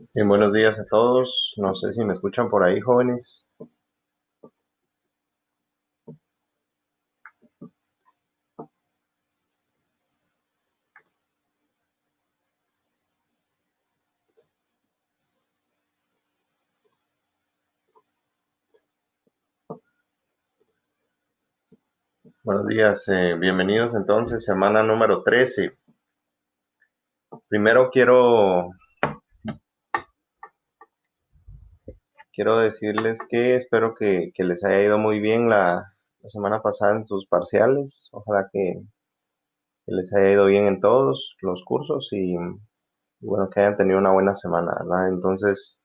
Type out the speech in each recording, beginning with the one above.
Bien, buenos días a todos. No sé si me escuchan por ahí, jóvenes. Buenos días, bienvenidos entonces, semana número 13. Primero quiero decirles que espero que les haya ido muy bien la semana pasada en sus parciales. Ojalá que les haya ido bien en todos los cursos y bueno, que hayan tenido una buena semana, ¿verdad? Entonces,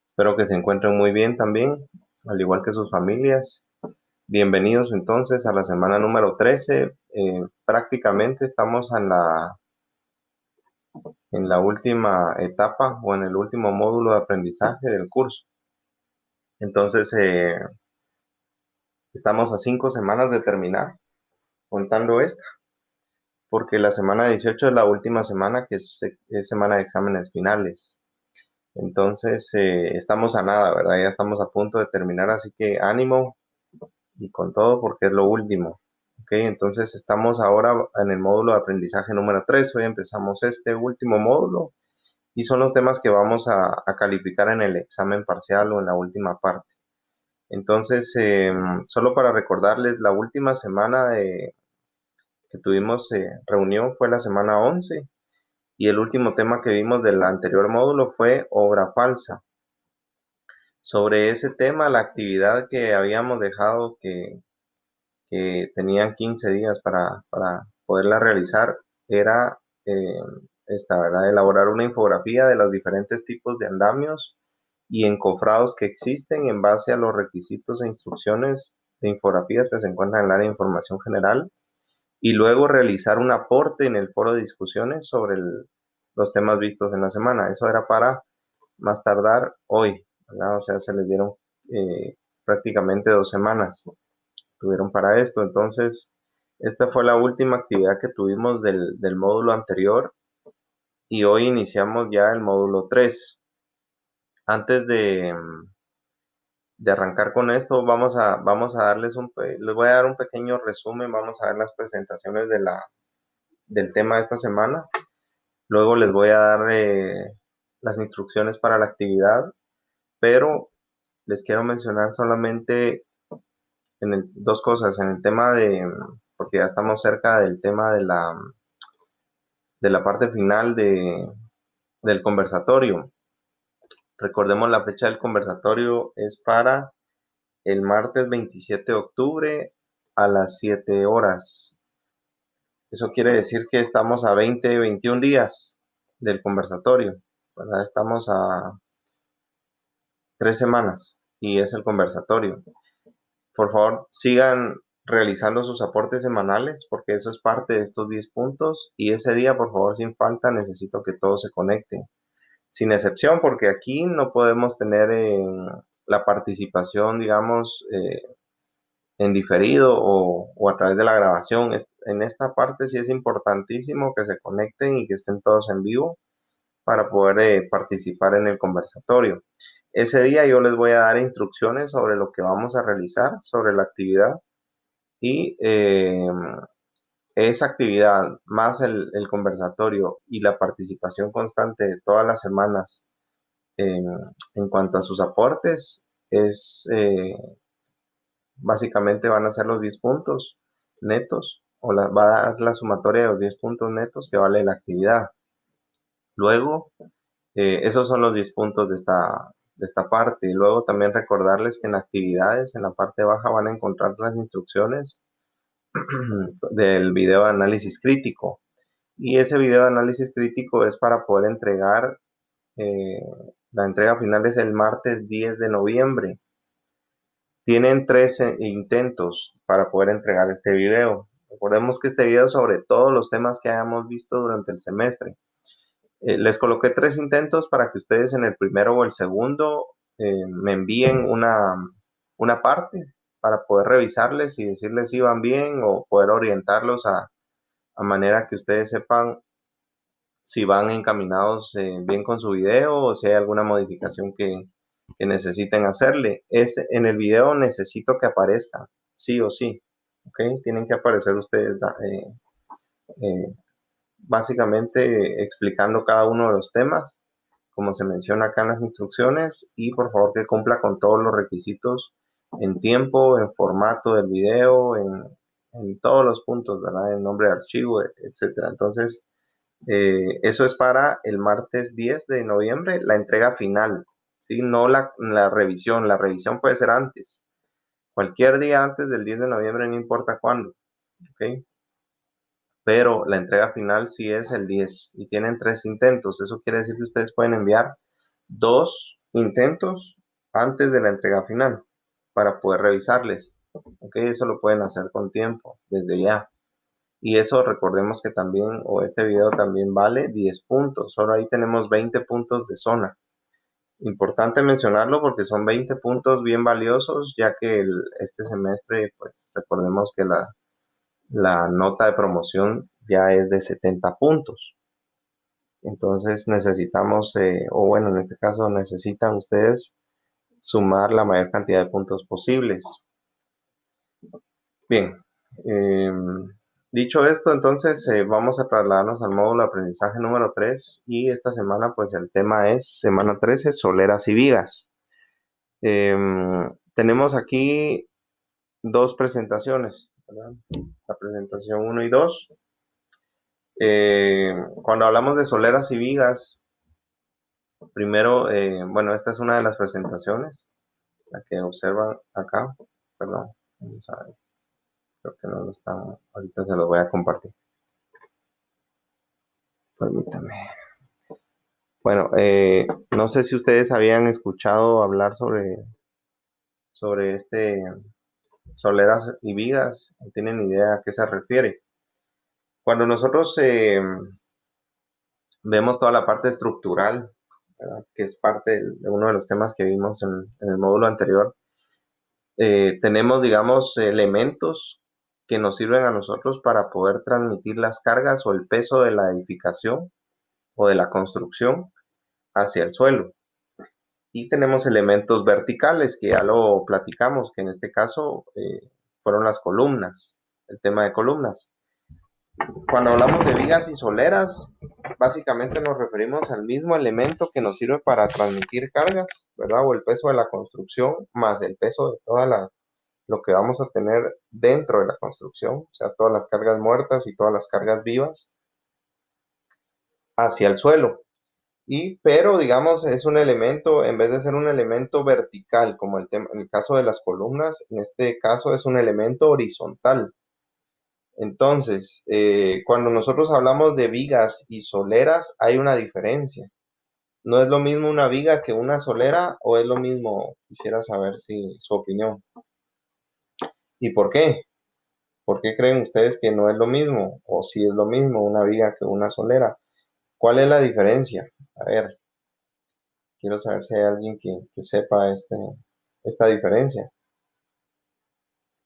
espero que se encuentren muy bien también, al igual que sus familias. Bienvenidos entonces a la semana número 13. Prácticamente estamos en la última etapa o en el último módulo de aprendizaje del curso. Entonces, estamos a 5 semanas de terminar contando esta, porque la semana 18 es la última semana que es semana de exámenes finales. Entonces, estamos a nada, ¿verdad? Ya estamos a punto de terminar, así que ánimo y con todo porque es lo último. Ok, entonces estamos ahora en el módulo de aprendizaje número 3. Hoy empezamos este último módulo y son los temas que vamos a calificar en el examen parcial o en la última parte. Entonces, solo para recordarles, la última semana que tuvimos reunión fue la semana 11 y el último tema que vimos del anterior módulo fue obra falsa. Sobre ese tema, la actividad que habíamos dejado que tenían 15 días para poderla realizar era esta, ¿verdad? Elaborar una infografía de los diferentes tipos de andamios y encofrados que existen en base a los requisitos e instrucciones de infografías que se encuentran en el área de información general y luego realizar un aporte en el foro de discusiones sobre los temas vistos en la semana. Eso era para más tardar hoy, ¿verdad? O sea, se les dieron prácticamente 2 semanas tuvieron para esto. Entonces, esta fue la última actividad que tuvimos del módulo anterior y hoy iniciamos ya el módulo 3. Antes de arrancar con esto, vamos a darles les voy a dar un pequeño resumen, vamos a ver las presentaciones del tema de esta semana. Luego les voy a dar las instrucciones para la actividad, pero les quiero mencionar solamente dos cosas, en el tema porque ya estamos cerca del tema de la parte final del conversatorio. Recordemos la fecha del conversatorio es para el martes 27 de octubre a las 7 horas. Eso quiere decir que estamos a 21 días del conversatorio, ¿verdad? Estamos a 3 semanas y es el conversatorio. Por favor, sigan realizando sus aportes semanales porque eso es parte de estos 10 puntos y ese día, por favor, sin falta, necesito que todos se conecten. Sin excepción, porque aquí no podemos tener la participación, digamos, en diferido o a través de la grabación. En esta parte sí es importantísimo que se conecten y que estén todos en vivo para poder participar en el conversatorio. Ese día yo les voy a dar instrucciones sobre lo que vamos a realizar, sobre la actividad y esa actividad más el conversatorio y la participación constante de todas las semanas en, en cuanto a sus aportes, básicamente van a ser los 10 puntos netos, va a dar la sumatoria de los 10 puntos netos que vale la actividad. Luego, esos son los 10 puntos de esta parte. Y luego también recordarles que en actividades, en la parte baja, van a encontrar las instrucciones del video de análisis crítico. Y ese video de análisis crítico es para poder entregar, eh, la entrega final es el martes 10 de noviembre. Tienen 13 intentos para poder entregar este video. Recordemos que este video es sobre todos los temas que hayamos visto durante el semestre. Les coloqué 3 intentos para que ustedes en el primero o el segundo me envíen una parte para poder revisarles y decirles si van bien o poder orientarlos a manera que ustedes sepan si van encaminados bien con su video o si hay alguna modificación que necesiten hacerle. En el video necesito que aparezca, sí o sí, ¿ok? Tienen que aparecer ustedes eh, básicamente explicando cada uno de los temas, como se menciona acá en las instrucciones, y por favor que cumpla con todos los requisitos en tiempo, en formato del video, en todos los puntos, ¿verdad? En nombre de archivo, etcétera. Entonces, eso es para el martes 10 de noviembre, la entrega final, ¿sí? No la revisión. La revisión puede ser antes, cualquier día antes del 10 de noviembre, no importa cuándo, ¿ok? Pero la entrega final sí es el 10 y tienen 3 intentos. Eso quiere decir que ustedes pueden enviar 2 intentos antes de la entrega final para poder revisarles, ¿ok? Eso lo pueden hacer con tiempo, desde ya. Y eso recordemos que también, o este video también vale 10 puntos. Solo ahí tenemos 20 puntos de zona. Importante mencionarlo porque son 20 puntos bien valiosos, ya que este semestre, pues recordemos que la nota de promoción ya es de 70 puntos. Entonces necesitamos, o bueno, en este caso necesitan ustedes sumar la mayor cantidad de puntos posibles. Bien, eh, dicho esto, entonces vamos a trasladarnos al módulo de aprendizaje número 3 y esta semana pues el tema es semana 13, soleras y vigas. Tenemos aquí 2 presentaciones, ¿verdad? La presentación 1 y 2. Cuando hablamos de soleras y vigas, primero, bueno, esta es una de las presentaciones, la que observan acá, perdón, vamos a ver, creo que no lo están, ahorita se los voy a compartir, permítame. Bueno, no sé si ustedes habían escuchado hablar sobre soleras y vigas, no tienen idea a qué se refiere. Cuando nosotros vemos toda la parte estructural, ¿verdad? Que es parte de uno de los temas que vimos en el módulo anterior, tenemos, digamos, elementos que nos sirven a nosotros para poder transmitir las cargas o el peso de la edificación o de la construcción hacia el suelo. Y tenemos elementos verticales que ya lo platicamos, que en este caso fueron las columnas, el tema de columnas. Cuando hablamos de vigas y soleras, básicamente nos referimos al mismo elemento que nos sirve para transmitir cargas, ¿verdad? O el peso de la construcción más el peso de lo que vamos a tener dentro de la construcción, o sea, todas las cargas muertas y todas las cargas vivas hacia el suelo. Pero digamos, es un elemento, en vez de ser un elemento vertical, como en el caso de las columnas, en este caso es un elemento horizontal. Entonces, cuando nosotros hablamos de vigas y soleras, hay una diferencia. No es lo mismo una viga que una solera, o es lo mismo, quisiera saber si su opinión. ¿Y por qué? ¿Por qué creen ustedes que no es lo mismo? O si es lo mismo una viga que una solera. ¿Cuál es la diferencia? A ver, quiero saber si hay alguien que sepa esta diferencia.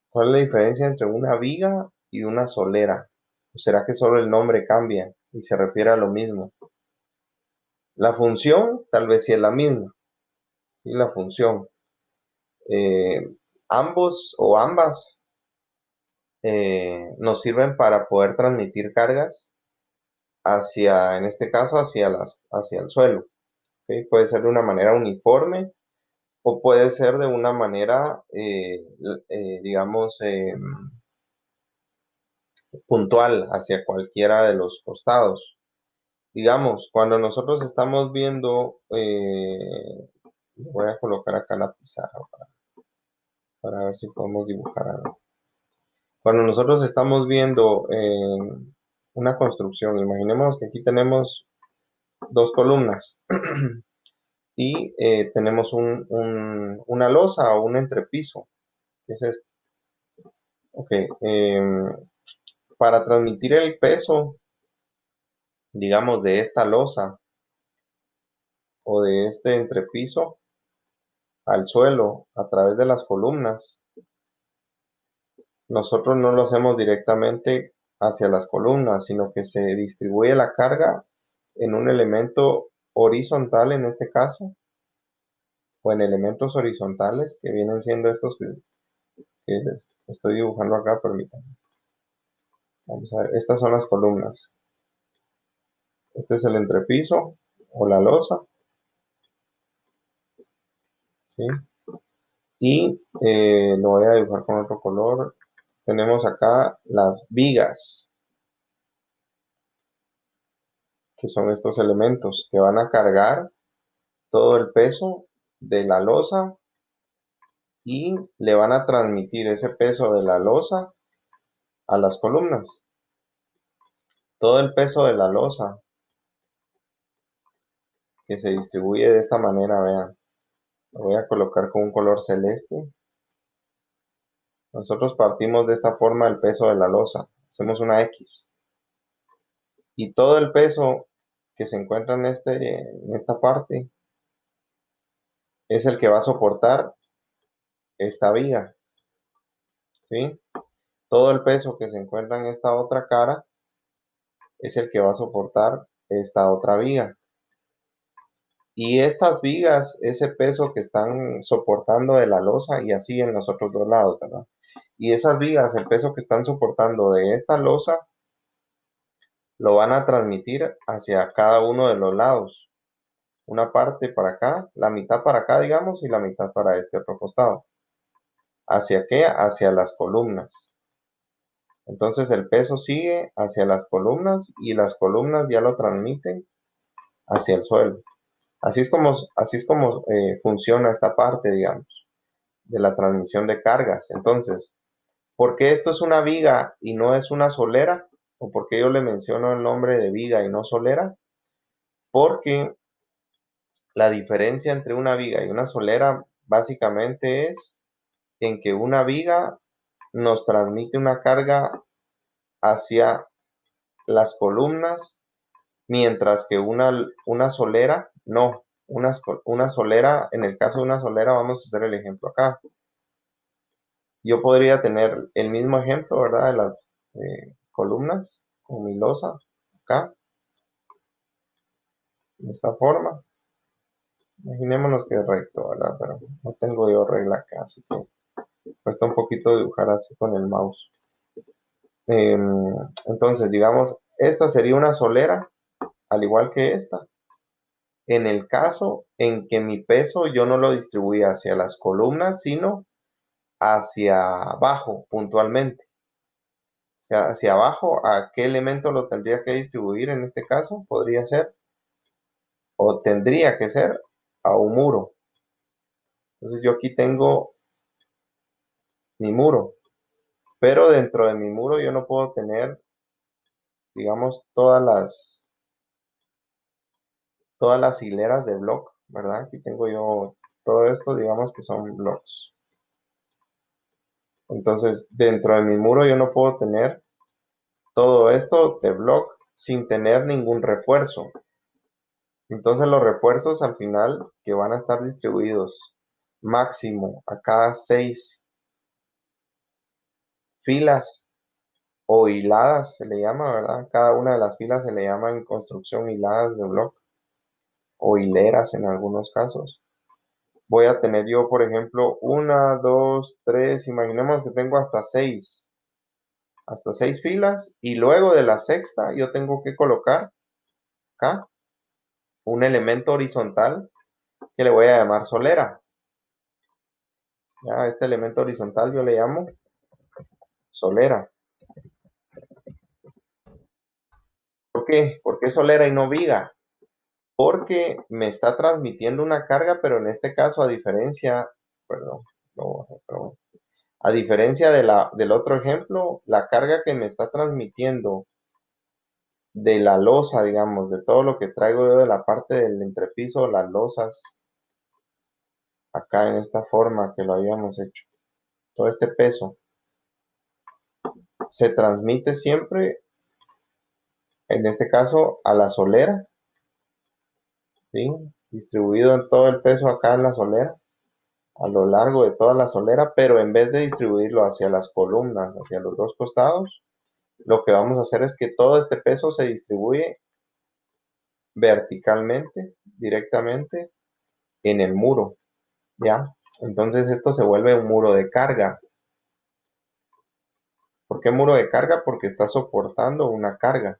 ¿Cuál es la diferencia entre una viga y una solera? ¿O será que solo el nombre cambia y se refiere a lo mismo? La función tal vez sí es la misma. Sí, la función. Eh, ambos o ambas nos sirven para poder transmitir cargas hacia, en este caso, hacia el suelo. ¿Okay? Puede ser de una manera uniforme o puede ser de una manera, digamos, puntual hacia cualquiera de los costados. Digamos, cuando nosotros estamos viendo, voy a colocar acá la pizarra para ver si podemos dibujar algo. Cuando nosotros estamos viendo una construcción, imaginemos que aquí tenemos 2 columnas y tenemos una losa o un entrepiso. ¿Qué es esto? Ok, para transmitir el peso, digamos, de esta losa o de este entrepiso al suelo a través de las columnas, nosotros no lo hacemos directamente hacia las columnas, sino que se distribuye la carga en un elemento horizontal en este caso, o en elementos horizontales que vienen siendo estos que les estoy dibujando acá, permítanme. Vamos a ver, estas son las columnas. Este es el entrepiso o la losa, ¿sí? Y lo voy a dibujar con otro color. Tenemos acá las vigas, que son estos elementos que van a cargar todo el peso de la losa y le van a transmitir ese peso de la losa a las columnas. Todo el peso de la losa que se distribuye de esta manera, vean. Lo voy a colocar con un color celeste. Nosotros partimos de esta forma el peso de la losa. Hacemos una X. Y todo el peso que se encuentra en esta parte es el que va a soportar esta viga, ¿sí? Todo el peso que se encuentra en esta otra cara es el que va a soportar esta otra viga. Y estas vigas, ese peso que están soportando de la losa y así en los otros dos lados, ¿verdad? Y esas vigas, el peso que están soportando de esta losa, lo van a transmitir hacia cada uno de los lados. Una parte para acá, la mitad para acá, digamos, y la mitad para este otro costado. ¿Hacia qué? Hacia las columnas. Entonces el peso sigue hacia las columnas y las columnas ya lo transmiten hacia el suelo. Así es como funciona esta parte, digamos, de la transmisión de cargas. Entonces, ¿por qué esto es una viga y no es una solera? ¿O por qué yo le menciono el nombre de viga y no solera? Porque la diferencia entre una viga y una solera básicamente es en que una viga nos transmite una carga hacia las columnas, mientras que una solera no. Una solera, en el caso de una solera, vamos a hacer el ejemplo acá. Yo podría tener el mismo ejemplo, ¿verdad? De las columnas con mi losa acá, de esta forma. Imaginémonos que es recto, ¿verdad? Pero no tengo yo regla acá, así que cuesta un poquito dibujar así con el mouse. Entonces, digamos, esta sería una solera, al igual que esta, en el caso en que mi peso yo no lo distribuía hacia las columnas, sino hacia abajo puntualmente. O sea, hacia abajo, ¿a qué elemento lo tendría que distribuir en este caso? Podría ser, o tendría que ser, a un muro. Entonces yo aquí tengo mi muro, pero dentro de mi muro yo no puedo tener, digamos, todas las hileras de block, ¿verdad? Aquí tengo yo todo esto, digamos que son blocks. Entonces, dentro de mi muro yo no puedo tener todo esto de block sin tener ningún refuerzo. Entonces, los refuerzos al final que van a estar distribuidos máximo a cada 6 filas o hiladas, se le llama, ¿verdad? Cada una de las filas se le llama en construcción hiladas de block o hileras en algunos casos. Voy a tener yo, por ejemplo, una, dos, tres, imaginemos que tengo hasta seis filas y luego de la sexta yo tengo que colocar acá un elemento horizontal que le voy a llamar solera. Ya, este elemento horizontal yo le llamo solera. ¿Por qué? ¿Por qué solera y no viga? Porque me está transmitiendo una carga, pero en este caso a diferencia, perdón, no, a diferencia del otro ejemplo, la carga que me está transmitiendo de la losa, digamos, de todo lo que traigo yo de la parte del entrepiso, las losas, acá en esta forma que lo habíamos hecho, todo este peso, se transmite siempre, en este caso, a la solera, ¿sí? Distribuido en todo el peso acá en la solera, a lo largo de toda la solera, pero en vez de distribuirlo hacia las columnas, hacia los dos costados, lo que vamos a hacer es que todo este peso se distribuye verticalmente, directamente en el muro, ¿ya? Entonces esto se vuelve un muro de carga. ¿Por qué muro de carga? Porque está soportando una carga.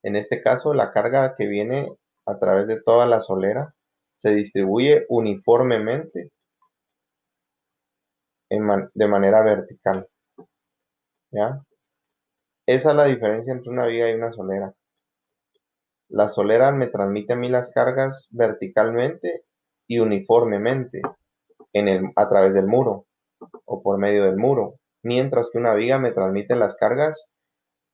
En este caso, la carga que viene a través de toda la solera se distribuye uniformemente de manera vertical, ¿ya? Esa es la diferencia entre una viga y una solera. La solera me transmite a mí las cargas verticalmente y uniformemente a través del muro o por medio del muro, mientras que una viga me transmite las cargas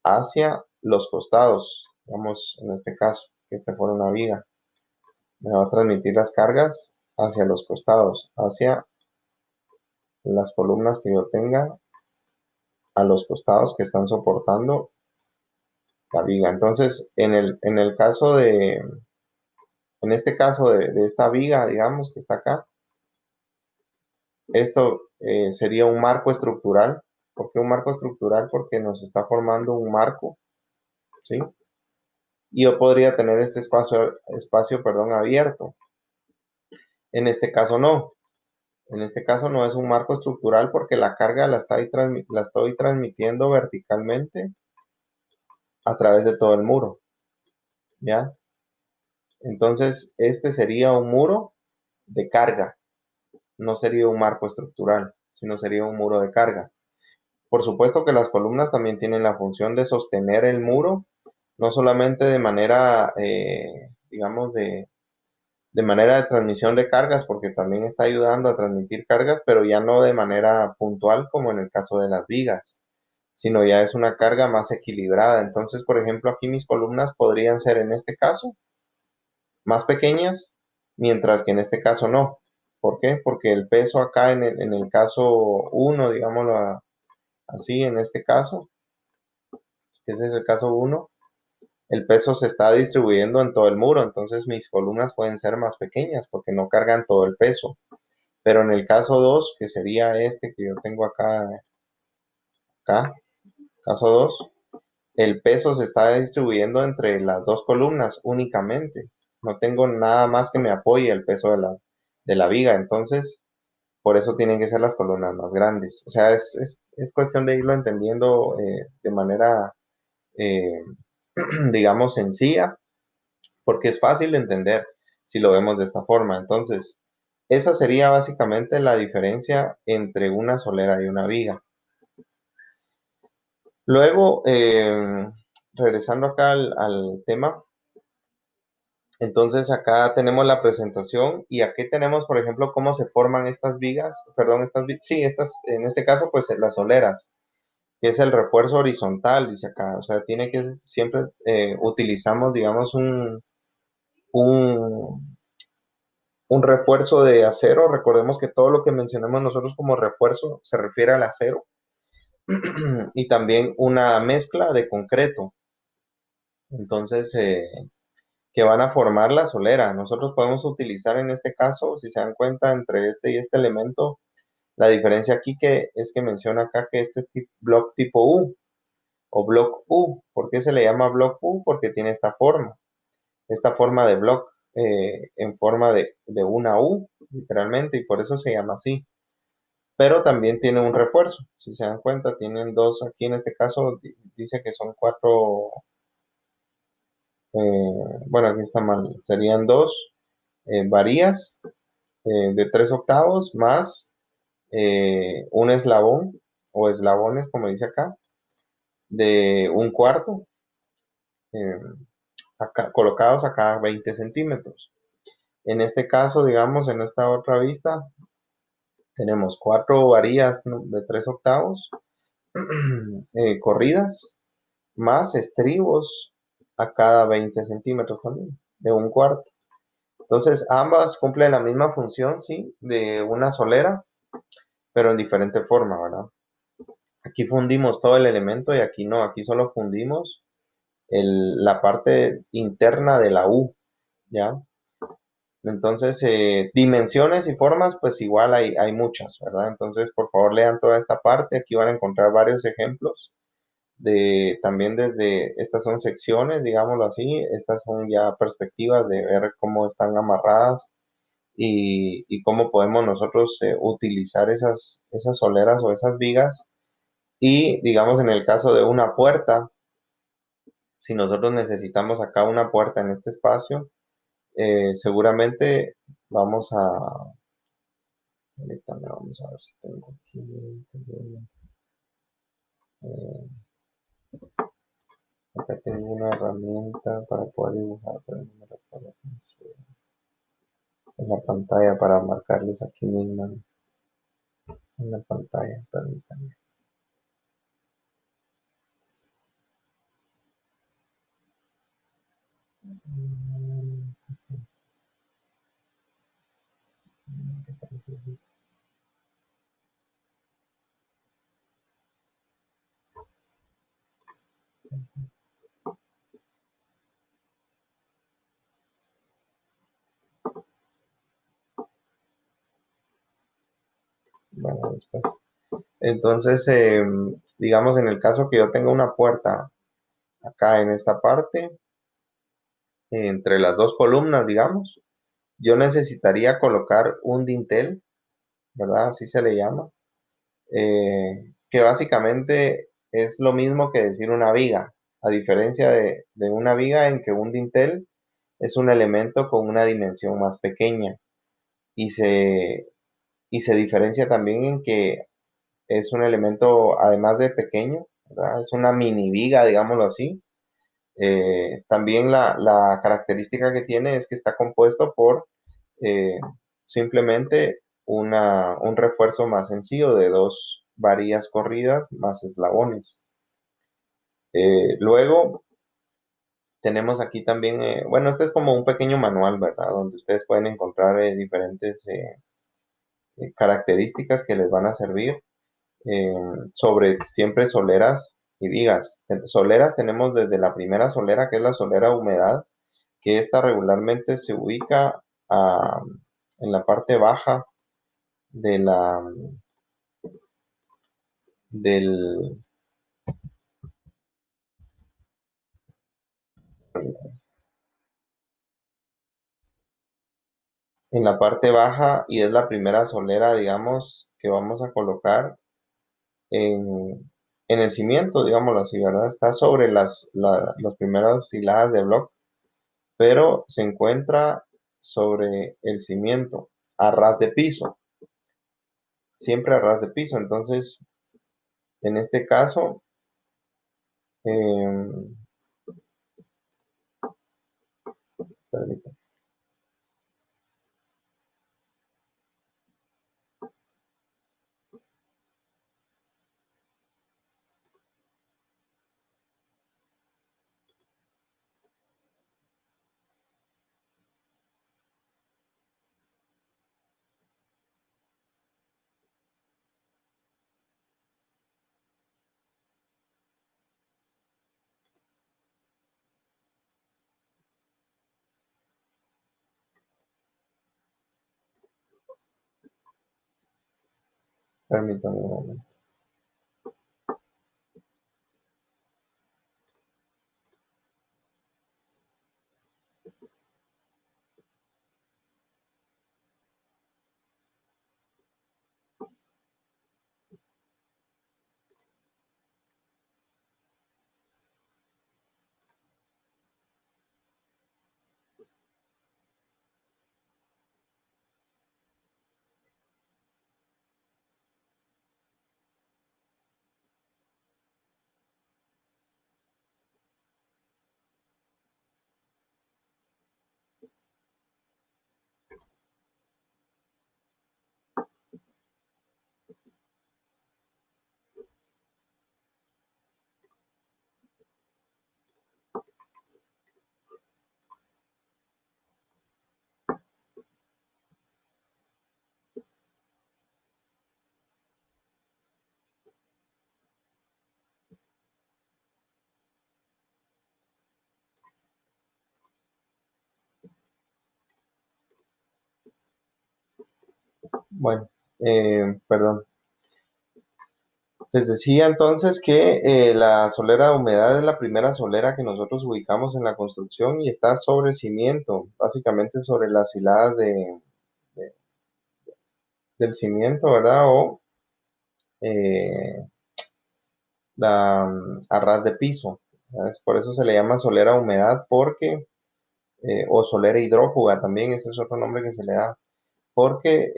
hacia los costados. Vamos, en este caso, que este fuera una viga, me va a transmitir las cargas hacia los costados, hacia las columnas que yo tenga a los costados que están soportando la viga. Entonces, en este caso de esta viga, digamos, que está acá, esto sería un marco estructural. ¿Por qué un marco estructural? Porque nos está formando un marco, ¿sí? Y yo podría tener este espacio, perdón, abierto. En este caso no. En este caso no es un marco estructural porque la carga la estoy transmitiendo verticalmente a través de todo el muro, ¿ya? Entonces, este sería un muro de carga, no sería un marco estructural, sino sería un muro de carga. Por supuesto que las columnas también tienen la función de sostener el muro, no solamente de manera, digamos, de manera de transmisión de cargas, porque también está ayudando a transmitir cargas, pero ya no de manera puntual como en el caso de las vigas, sino ya es una carga más equilibrada. Entonces, por ejemplo, aquí mis columnas podrían ser en este caso más pequeñas, mientras que en este caso no. ¿Por qué? Porque el peso acá en el caso uno, digámoslo así, en este caso, que ese es el caso uno, el peso se está distribuyendo en todo el muro, entonces mis columnas pueden ser más pequeñas porque no cargan todo el peso. Pero en el caso 2 que sería este que yo tengo acá, caso 2 el peso se está distribuyendo entre las dos columnas únicamente. No tengo nada más que me apoye el peso de la viga. Entonces, por eso tienen que ser las columnas más grandes. O sea, es cuestión de irlo entendiendo de manera, eh, digamos, sencilla, porque es fácil de entender si lo vemos de esta forma. Entonces, esa sería básicamente la diferencia entre una solera y una viga. Luego, regresando acá al tema, entonces acá tenemos la presentación y aquí tenemos, por ejemplo, cómo se forman estas vigas, perdón, sí, en este caso, pues las soleras, que es el refuerzo horizontal, dice acá, o sea, tiene que siempre utilizamos, digamos, un, un refuerzo de acero. Recordemos que todo lo que mencionamos nosotros como refuerzo se refiere al acero y también una mezcla de concreto. Entonces, que van a formar la solera. Nosotros podemos utilizar en este caso, si se dan cuenta, entre este y este elemento, la diferencia aquí que es que menciona acá que este es block tipo U o block U. ¿Por qué se le llama block U? Porque tiene esta forma de block en forma de una U, literalmente, y por eso se llama así. Pero también tiene un refuerzo. Si se dan cuenta, tienen dos, aquí en este caso dice que son cuatro, bueno, aquí está mal, serían dos varías de 3/8 más un eslabón o eslabones, como dice acá, de 1/4, eh, colocados acá 20 centímetros. En este caso, digamos, en esta otra vista, tenemos cuatro varillas, ¿no?, de 3/8 corridas, más estribos a cada 20 centímetros también, de 1/4. Entonces, ambas cumplen la misma función, sí, de una solera, pero en diferente forma, ¿verdad? Aquí fundimos todo el elemento y aquí no, aquí solo fundimos la parte interna de la U, ¿ya? Entonces, dimensiones y formas, pues igual hay muchas, ¿verdad? Entonces, por favor, lean toda esta parte. Aquí van a encontrar varios ejemplos también desde, estas son secciones, digámoslo así, estas son ya perspectivas de ver cómo están amarradas y cómo podemos nosotros utilizar esas soleras o esas vigas. Y digamos en el caso de una puerta, si nosotros necesitamos acá una puerta en este espacio, seguramente vamos a, ahorita vamos a ver si tengo aquí, eh, acá tengo una herramienta para poder dibujar, pero no me recuerdo cómo se llama. En la pantalla para marcarles aquí mismo en la pantalla, permítanme. Mm, Bueno, después. Entonces, digamos en el caso que yo tenga una puerta acá en esta parte, entre las dos columnas, digamos, yo necesitaría colocar un dintel, ¿verdad? Así se le llama, que básicamente es lo mismo que decir una viga, a diferencia de una viga en que un dintel es un elemento con una dimensión más pequeña y se diferencia también en que es un elemento, además de pequeño, ¿verdad? Es una mini viga, digámoslo así. También la característica que tiene es que está compuesto por eh, simplemente un refuerzo más sencillo de dos varillas corridas más eslabones. Luego tenemos aquí también, bueno, este es como un pequeño manual, ¿verdad? Donde ustedes pueden encontrar diferentes características que les van a servir eh, sobre siempre soleras y vigas. Soleras tenemos desde la primera solera, que es la solera humedad, que esta regularmente se ubica en la parte baja de del, en la parte baja y es la primera solera, digamos, que vamos a colocar en el cimiento, digámoslo así, ¿verdad? Está sobre las primeras hiladas de bloc, pero se encuentra sobre el cimiento, a ras de piso, siempre a ras de piso. Entonces, en este caso, eh, permítame. Permítame un momento. Bueno, perdón. Les decía entonces que la solera de humedad es la primera solera que nosotros ubicamos en la construcción y está sobre cimiento, básicamente sobre las hiladas de- del cimiento, ¿verdad? O eh, a ras de piso. ¿Sabes? Por eso se le llama solera de humedad porque, o solera hidrófuga también, ese es otro nombre que se le da, porque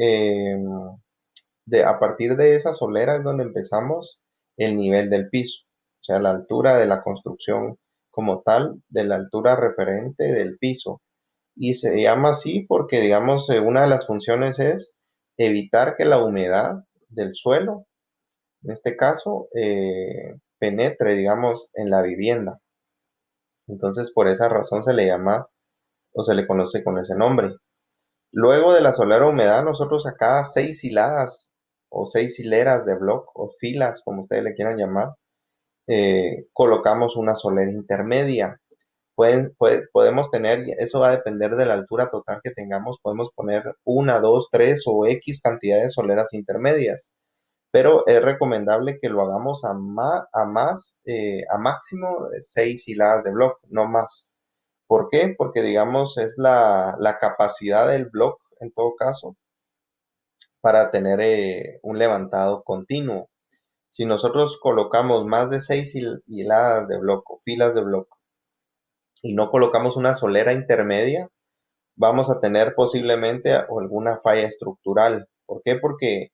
a partir de esa solera es donde empezamos el nivel del piso, o sea, la altura de la construcción como tal, de la altura referente del piso. Y se llama así porque, digamos, una de las funciones es evitar que la humedad del suelo, en este caso, penetre, digamos, en la vivienda. Entonces, por esa razón se le llama o se le conoce con ese nombre. Luego de la solera humedad, nosotros a cada 6 hiladas o 6 hileras de bloc o filas, como ustedes le quieran llamar, colocamos una solera intermedia. Podemos tener, eso va a depender de la altura total que tengamos, podemos poner una, dos, tres o X cantidad de soleras intermedias, pero es recomendable que lo hagamos a máximo 6 hiladas de bloc, no más. ¿Por qué? Porque, digamos, es la capacidad del bloc, en todo caso, para tener un levantado continuo. Si nosotros colocamos más de 6 hiladas de bloc o filas de bloc y no colocamos una solera intermedia, vamos a tener posiblemente alguna falla estructural. ¿Por qué? Porque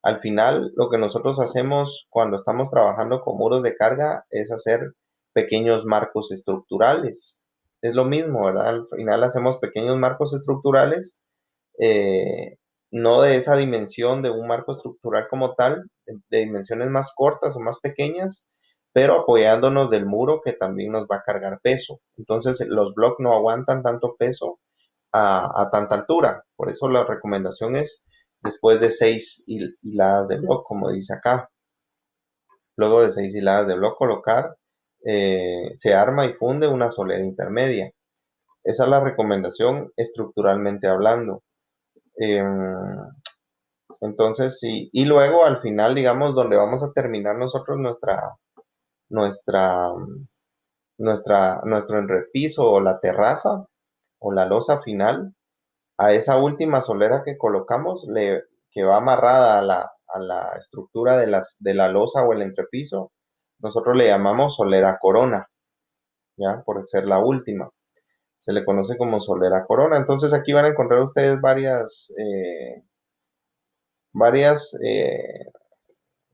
al final lo que nosotros hacemos cuando estamos trabajando con muros de carga es hacer pequeños marcos estructurales. Es lo mismo, ¿verdad? Al final hacemos pequeños marcos estructurales, eh, no de esa dimensión de un marco estructural como tal, de dimensiones más cortas o más pequeñas, pero apoyándonos del muro que también nos va a cargar peso. Entonces los blocks no aguantan tanto peso a tanta altura. Por eso la recomendación es después de 6 hiladas de block, como dice acá. Luego de 6 hiladas de block colocar, se arma y funde una solera intermedia. Esa es la recomendación estructuralmente hablando. Eh, entonces, sí, y luego al final, digamos, donde vamos a terminar nosotros nuestra, nuestro enrepiso o la terraza o la losa final, a esa última solera que colocamos, que va amarrada a la estructura de la losa o el entrepiso, nosotros le llamamos solera corona, ¿ya? Por ser la última. Se le conoce como solera corona. Entonces aquí van a encontrar ustedes varias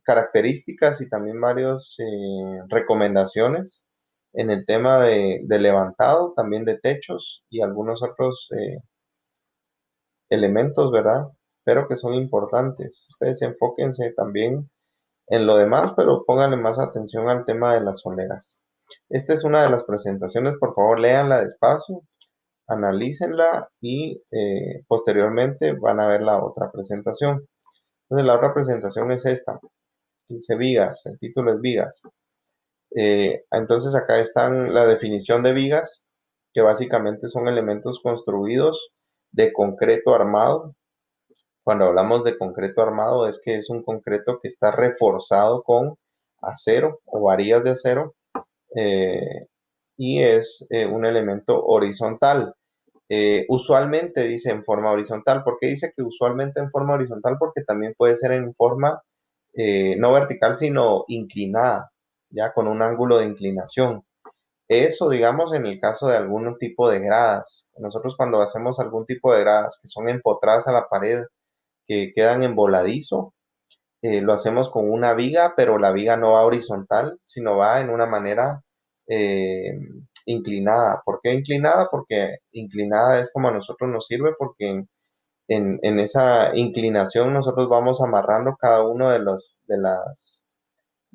características y también varias recomendaciones en el tema de levantado, también de techos y algunos otros elementos, ¿verdad? Pero que son importantes. Ustedes enfóquense también en lo demás, pero pónganle más atención al tema de las soleras. Esta es una de las presentaciones, por favor, léanla despacio, analícenla y posteriormente van a ver la otra presentación. Entonces, la otra presentación es esta, dice vigas, el título es vigas. Entonces, acá están la definición de vigas, que básicamente son elementos construidos de concreto armado. Cuando hablamos de concreto armado es que es un concreto que está reforzado con acero o varillas de acero, eh, y es un elemento horizontal. Usualmente dice en forma horizontal. ¿Por qué dice que usualmente en forma horizontal? Porque también puede ser en forma no vertical, sino inclinada, ya con un ángulo de inclinación. Eso, digamos, en el caso de algún tipo de gradas. Nosotros cuando hacemos algún tipo de gradas que son empotradas a la pared, que quedan en voladizo, lo hacemos con una viga, pero la viga no va horizontal, sino va en una manera eh, inclinada. ¿Por qué inclinada? Porque inclinada es como a nosotros nos sirve, porque en esa inclinación nosotros vamos amarrando cada uno de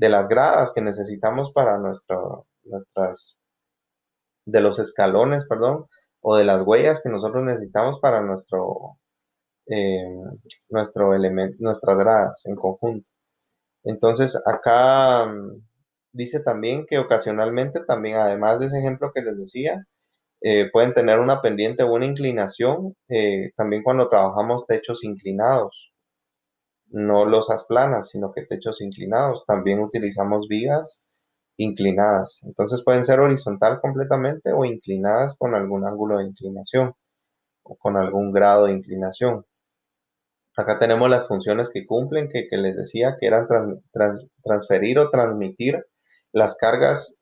las gradas que necesitamos para de los escalones, perdón, o de las huellas que nosotros necesitamos para eh, nuestro elemento, nuestras gradas en conjunto. Entonces, acá dice también que ocasionalmente, también, además de ese ejemplo que les decía, pueden tener una pendiente o una inclinación, también cuando trabajamos techos inclinados. no losas planas, sino que techos inclinados. También utilizamos vigas inclinadas. Entonces pueden ser horizontal completamente o inclinadas con algún ángulo de inclinación o con algún grado de inclinación. Acá tenemos las funciones que cumplen, que les decía que eran transferir o transmitir las cargas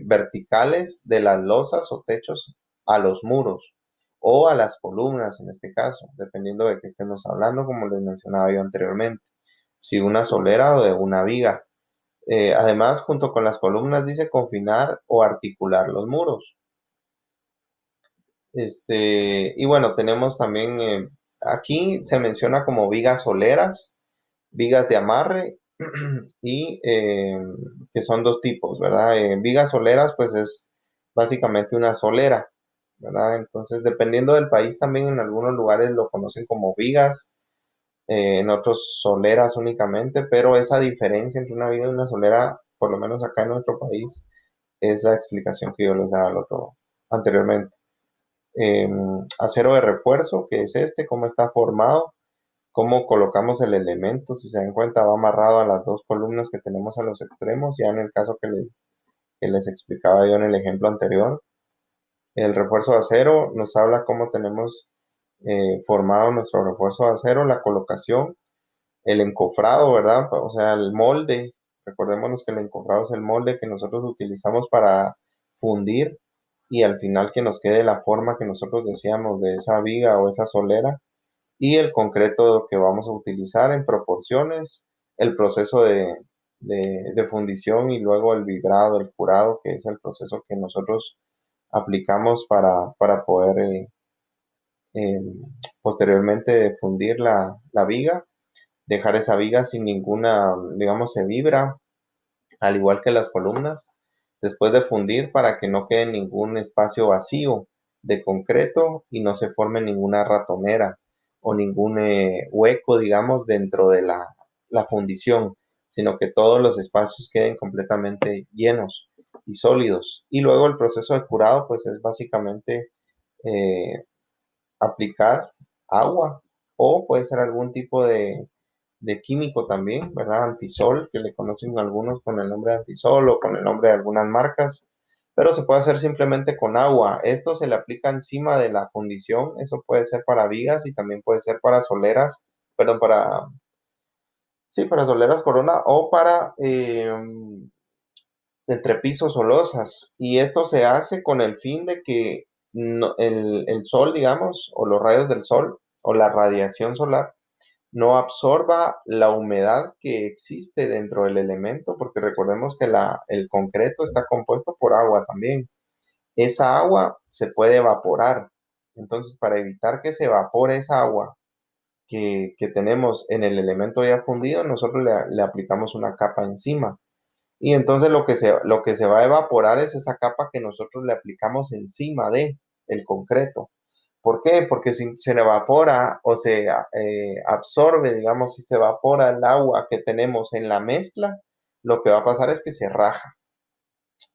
verticales de las losas o techos a los muros o a las columnas en este caso, dependiendo de qué estemos hablando, como les mencionaba yo anteriormente, si una solera o de una viga. Además, junto con las columnas dice confinar o articular los muros. Y bueno, tenemos también, aquí se menciona como vigas soleras, vigas de amarre y que son dos tipos, ¿verdad? Vigas soleras, pues es básicamente una solera, ¿verdad? Entonces, dependiendo del país, también en algunos lugares lo conocen como vigas, en otros soleras únicamente, pero esa diferencia entre una viga y una solera, por lo menos acá en nuestro país, es la explicación que yo les daba al otro anteriormente. Acero de refuerzo, que es este, cómo está formado, cómo colocamos el elemento, si se dan cuenta, va amarrado a las dos columnas que tenemos a los extremos, ya en el caso que les explicaba yo en el ejemplo anterior. El refuerzo de acero nos habla cómo tenemos formado nuestro refuerzo de acero, la colocación, el encofrado, ¿verdad? O sea, el molde. Recordémonos que el encofrado es el molde que nosotros utilizamos para fundir y al final que nos quede la forma que nosotros deseamos de esa viga o esa solera y el concreto que vamos a utilizar en proporciones, el proceso de fundición y luego el vibrado, el curado, que es el proceso que nosotros aplicamos para poder eh, posteriormente fundir la viga, dejar esa viga sin ninguna, digamos, se vibra, al igual que las columnas, después de fundir para que no quede ningún espacio vacío de concreto y no se forme ninguna ratonera o ningún hueco, digamos, dentro de la fundición, sino que todos los espacios queden completamente llenos y sólidos. Y luego el proceso de curado, pues es básicamente eh, aplicar agua o puede ser algún tipo de químico también, ¿verdad? Antisol, que le conocen algunos con el nombre de antisol o con el nombre de algunas marcas, pero se puede hacer simplemente con agua. Esto se le aplica encima de la fundición, eso puede ser para vigas y también puede ser para soleras, perdón, sí, para soleras corona o para entrepisos o losas. Y esto se hace con el fin de que el sol, digamos, o los rayos del sol o la radiación solar no absorba la humedad que existe dentro del elemento, porque recordemos que el concreto está compuesto por agua también. Esa agua se puede evaporar. Entonces, para evitar que se evapore esa agua que tenemos en el elemento ya fundido, nosotros le aplicamos una capa encima. Y entonces lo que se va a evaporar es esa capa que nosotros le aplicamos encima de el concreto. ¿Por qué? Porque si se evapora o se absorbe, digamos, si se evapora el agua que tenemos en la mezcla, lo que va a pasar es que se raja,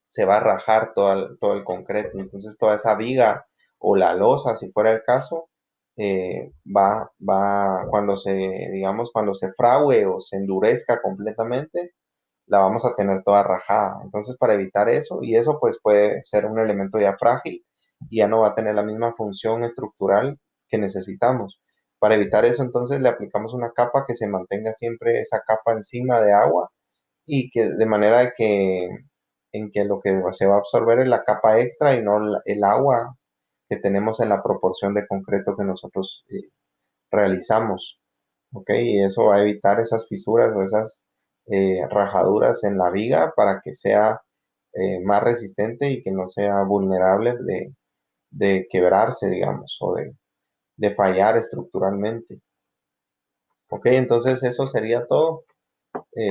se va a rajar todo el concreto. Entonces toda esa viga o la losa, si fuera el caso, cuando digamos, cuando se fragüe o se endurezca completamente, la vamos a tener toda rajada. Entonces, para evitar eso, y eso pues puede ser un elemento ya frágil y ya no va a tener la misma función estructural que necesitamos. Para evitar eso, entonces le aplicamos una capa que se mantenga siempre esa capa encima de agua y que de manera en que lo que se va a absorber es la capa extra y no el agua que tenemos en la proporción de concreto que nosotros realizamos. ¿Ok? Y eso va a evitar esas fisuras o esas rajaduras en la viga para que sea más resistente y que no sea vulnerable de quebrarse, digamos, o de fallar estructuralmente. ¿Ok? Entonces eso sería todo.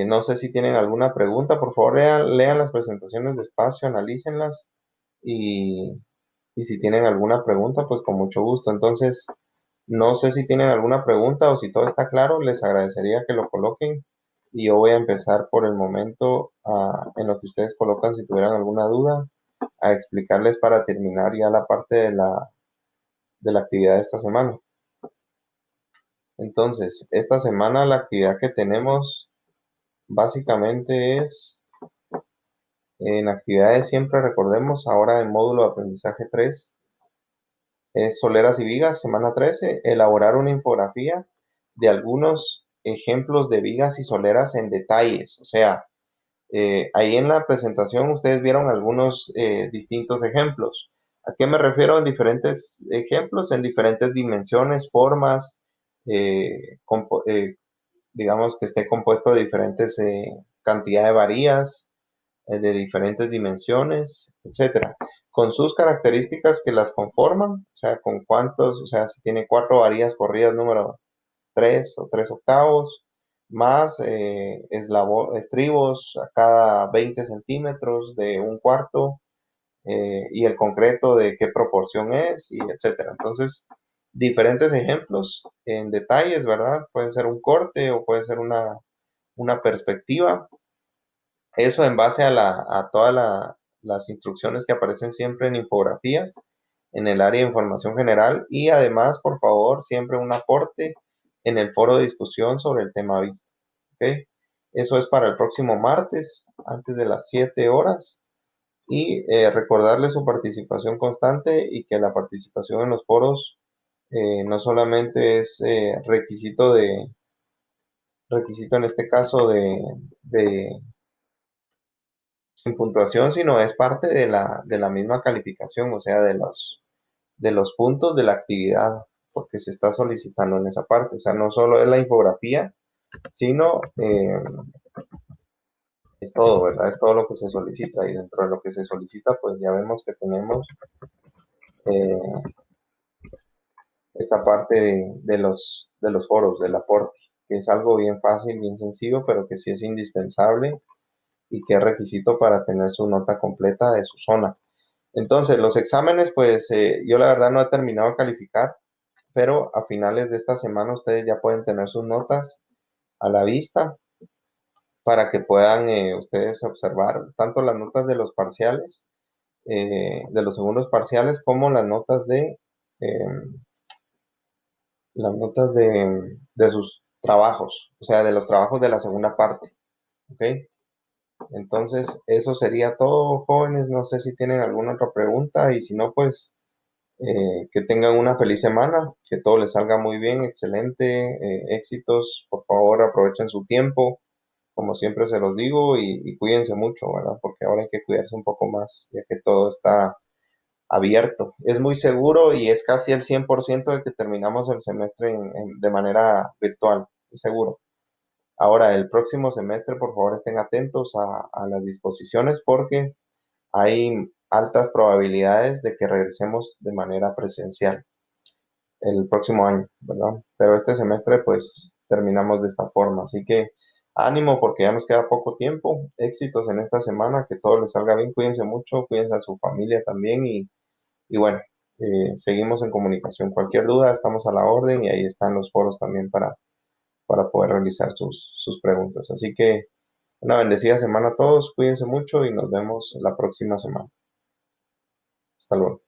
No sé si tienen alguna pregunta, por favor lean las presentaciones despacio, analícenlas y, y si tienen alguna pregunta, pues con mucho gusto. Entonces, no sé si tienen alguna pregunta o si todo está claro, les agradecería que lo coloquen y yo voy a empezar por el momento en lo que ustedes colocan si tuvieran alguna duda, a explicarles para terminar ya la parte de la actividad de esta semana. Entonces, esta semana la actividad que tenemos básicamente es en actividades siempre recordemos, ahora en módulo de aprendizaje 3 es soleras y vigas, semana 13 elaborar una infografía de algunos ejemplos de vigas y soleras en detalles. O sea, ahí en la presentación ustedes vieron algunos distintos ejemplos. ¿A qué me refiero en diferentes ejemplos? En diferentes dimensiones, formas, digamos que esté compuesto de diferentes cantidad de varillas, de diferentes dimensiones, etcétera, con sus características que las conforman, o sea, con cuántos, o sea, si tiene cuatro varillas corridas número 3 o 3 octavos, más estribos a cada 20 centímetros de un cuarto, y el concreto de qué proporción es, y etcétera. Entonces, diferentes ejemplos en detalles, ¿verdad? Puede ser un corte o puede ser una perspectiva. Eso en base a todas las instrucciones que aparecen siempre en infografías, en el área de información general y además, por favor, siempre un aporte en el foro de discusión sobre el tema visto. ¿Ok? Eso es para el próximo martes, antes de las 7 horas. Y recordarle su participación constante y que la participación en los foros no solamente es requisito en este caso de sin puntuación, sino es parte de la misma calificación, o sea, de los puntos de la actividad, porque se está solicitando en esa parte. O sea, no solo es la infografía, sino es todo, ¿verdad? Es todo lo que se solicita. Y dentro de lo que se solicita, pues ya vemos que tenemos eh, esta parte de los foros, del aporte, que es algo bien fácil, bien sencillo, pero que sí es indispensable y que es requisito para tener su nota completa de su zona. Entonces, los exámenes, pues yo la verdad no he terminado de calificar, pero a finales de esta semana ustedes ya pueden tener sus notas a la vista para que puedan ustedes observar tanto las notas de los parciales, de los segundos parciales, como eh, las notas de sus trabajos, o sea, de los trabajos de la segunda parte. ¿Ok? Entonces, eso sería todo, jóvenes. No sé si tienen alguna otra pregunta y si no, pues que tengan una feliz semana, que todo les salga muy bien, excelente, éxitos. Por favor, aprovechen su tiempo, como siempre se los digo, y cuídense mucho, ¿verdad? Porque ahora hay que cuidarse un poco más, ya que todo está abierto. Es muy seguro y es casi el 100% de que terminamos el semestre de manera virtual, es seguro. Ahora, el próximo semestre, por favor, estén atentos a las disposiciones porque hay altas probabilidades de que regresemos de manera presencial el próximo año, ¿verdad? Pero este semestre, pues, terminamos de esta forma. Así que ánimo porque ya nos queda poco tiempo. Éxitos en esta semana, que todo les salga bien. Cuídense mucho, cuídense a su familia también y bueno, seguimos en comunicación. Cualquier duda, estamos a la orden y ahí están los foros también para poder realizar sus preguntas. Así que una bendecida semana a todos, cuídense mucho y nos vemos la próxima semana. Hasta luego.